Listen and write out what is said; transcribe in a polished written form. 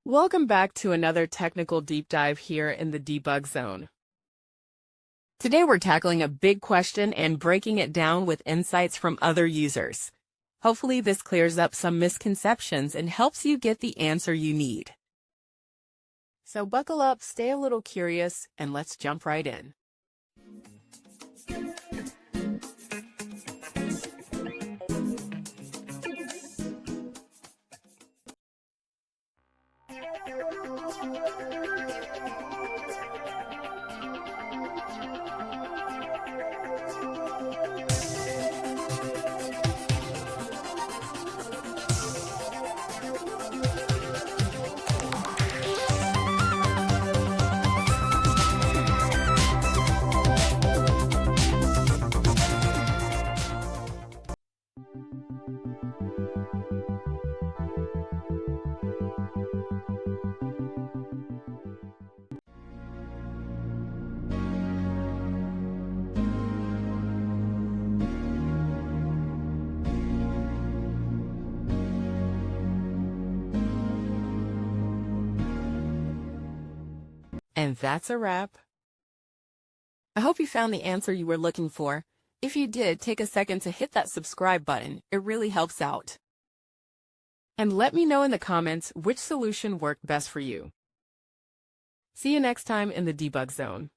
Welcome back to another technical deep dive here in the debug zone. Today we're tackling a big question and breaking it down with insights from other users. Hopefully this clears up some misconceptions and helps you get the answer you need. So buckle up, stay a little curious, and let's jump right in. And that's a wrap. I hope you found the answer you were looking for. If you did, take a second to hit that subscribe button. It really helps out. And let me know in the comments which solution worked best for you. See you next time in the debug zone.